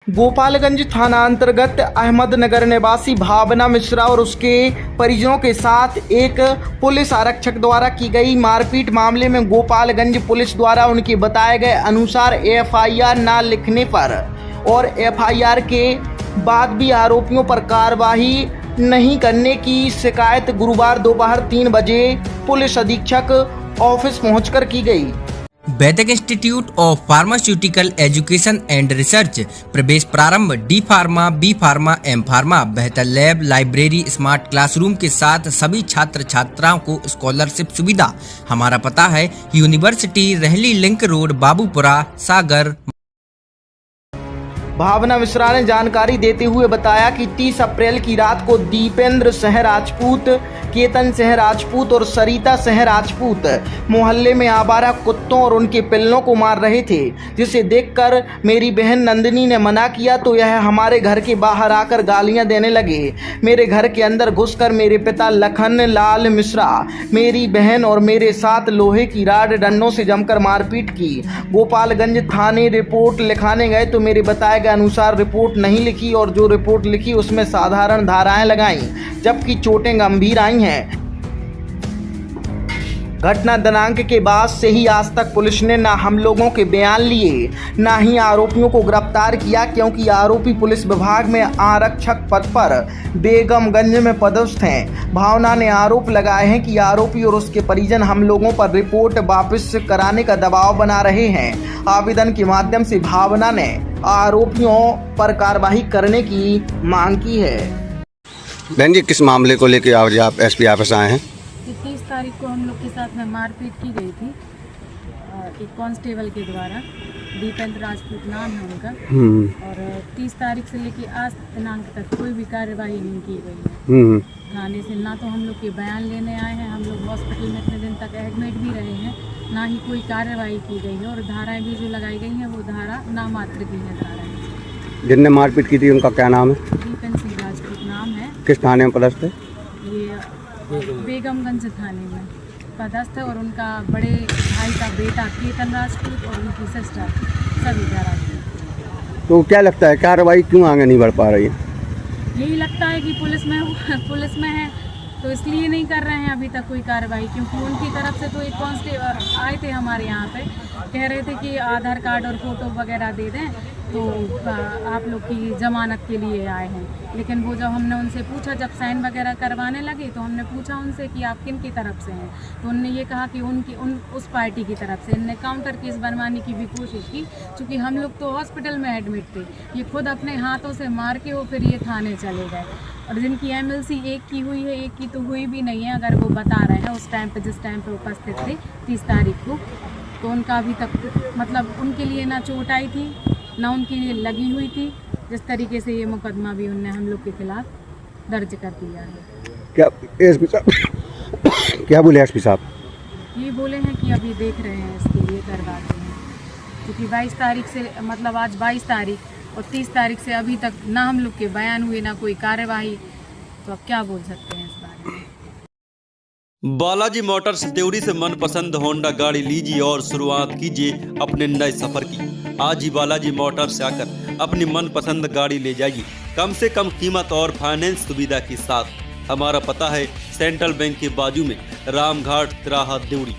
गोपालगंज थाना अंतर्गत अहमदनगर निवासी भावना मिश्रा और उसके परिजनों के साथ एक पुलिस आरक्षक द्वारा की गई मारपीट मामले में गोपालगंज पुलिस द्वारा उनके बताए गए अनुसार एफआईआर न लिखने पर और एफआईआर के बाद भी आरोपियों पर कार्रवाई नहीं करने की शिकायत गुरुवार दोपहर 3 बजे पुलिस अधीक्षक ऑफिस पहुंचकर की गई। Vedic institute of pharmaceutical education and research प्रवेश प्रारंभ D pharma, B pharma, M pharma, बेहतर लैब, लाइब्रेरी, स्मार्ट क्लासरूम के साथ सभी छात्र छात्राओं को स्कॉलरशिप सुविधा। हमारा पता है यूनिवर्सिटी, रहली लिंक रोड, बाबूपुरा, सागर। भावना मिश्रा ने जानकारी देते हुए बताया कि 30 अप्रैल की रात को दीपेंद्र सिंह राजपूत, केतन सिंह राजपूत और सरिता सिंह राजपूत मोहल्ले में आवारा कुत्तों और उनके पिल्लों को मार रहे थे, जिसे देखकर मेरी बहन नंदिनी ने मना किया तो यह हमारे घर के बाहर आकर गालियां देने लगे। मेरे घर के अंदर घुसकर मेरे पिता लखन लाल मिश्रा, मेरी बहन और मेरे साथ लोहे की राड डंडों से जमकर मारपीट की। गोपालगंज थाने रिपोर्ट लिखाने गए तो मेरे बताए अनुसार रिपोर्ट नहीं लिखी और जो रिपोर्ट लिखी उसमें साधारण धाराएं लगाई, जबकि चोटें गंभीर आई हैं। घटना दिनांक के बाद से ही आज तक पुलिस ने ना हम लोगों के बयान लिए, ना ही आरोपियों को गिरफ्तार किया, क्योंकि आरोपी पुलिस विभाग में आरक्षक पद पर बेगमगंज में पदस्थ हैं। भावना ने आरोप लगाए हैं कि आरोपी और उसके परिजन हम लोगों पर रिपोर्ट वापस कराने का दबाव बना रहे हैं। आवेदन के माध्यम से भावना ने आरोपियों पर कार्रवाई करने की मांग की है। बहन जी, किस मामले को लेकर आज आप एसपी ऑफिस आए हैं? 30 तारीख को हम लोग के साथ में मारपीट की गई थी एक कांस्टेबल के द्वारा। दीपेंद्र राजपूत नाम है उनका। और 30 तारीख से लेकर आज दिनांक तक कोई भी कार्रवाई नहीं की गई है थाने से। ना तो हम लोग के बयान लेने आए हैं, हम लोग हॉस्पिटल में इतने दिन तक एडमिट भी रहे हैं, ना ही कोई कार्रवाई की गई है। और धाराएं भी जो लगाई गई हैं वो धारा नामात्र की है। धाराएं जिनने मारपीट की थी उनका क्या नाम है? दीपेंद्र सिंह राजपूत नाम है। किस थाने में पदस्थ है? ये बेगमगंज थाने में पदस्थ है। और उनका बड़े भाई का बेटा केतन राजपूत और उनकी सिस्टर सविता राजपूत। तो क्या लगता है कार्रवाई क्यों आगे नहीं बढ़ पा रही है? यही लगता है कि पुलिस में है तो इसलिए नहीं कर रहे हैं अभी तक कोई कार्रवाई, क्योंकि उनकी तरफ से तो एक कांस्टेबल आए थे हमारे यहाँ पे, कह रहे थे कि आधार कार्ड और फोटो वगैरह दे दें तो आप लोग की जमानत के लिए आए हैं। लेकिन वो जब हमने उनसे पूछा, जब साइन वगैरह करवाने लगे तो हमने पूछा उनसे कि आप किन की तरफ से हैं, तो उनने ये कहा कि उस पार्टी की तरफ से। इनने काउंटर केस बनवाने की भी कोशिश की, क्योंकि हम लोग तो हॉस्पिटल में एडमिट थे। ये खुद अपने हाथों से मार के वो फिर ये थाने चले गए। और जिनकी एमएलसी एक की हुई है, एक की तो हुई भी नहीं है, अगर वो बता रहे हैं उस टाइम पे जिस टाइम पे उपस्थित थे 30 तारीख को, तो उनका अभी तक मतलब उनके लिए ना चोट आई थी ना उनके लिए लगी हुई थी। जिस तरीके से ये मुकदमा भी उनने हम लोग के खिलाफ दर्ज कर दिया है। क्या एसपी साहब क्या बोले? एसपी साहब ये बोले हैं कि अभी देख रहे हैं, इसके लिए करवाते हैं, क्योंकि 22 तारीख से मतलब आज 22 तारीख और 30 तारीख से अभी तक ना हम लोग के बयान हुए ना कोई कार्यवाही, तो अब क्या बोल सकते हैं इस बारे में। बालाजी मोटर्स देवरी से मनपसंद होंडा गाड़ी लीजिए और शुरुआत कीजिए अपने नए सफर की। आज ही बालाजी मोटर्स से आकर अपनी मनपसंद गाड़ी ले जाइए कम से कम कीमत और फाइनेंस सुविधा के साथ। हमारा पता है सेंट्रल बैंक के बाजू में, रामघाट तिराहा, देवरी।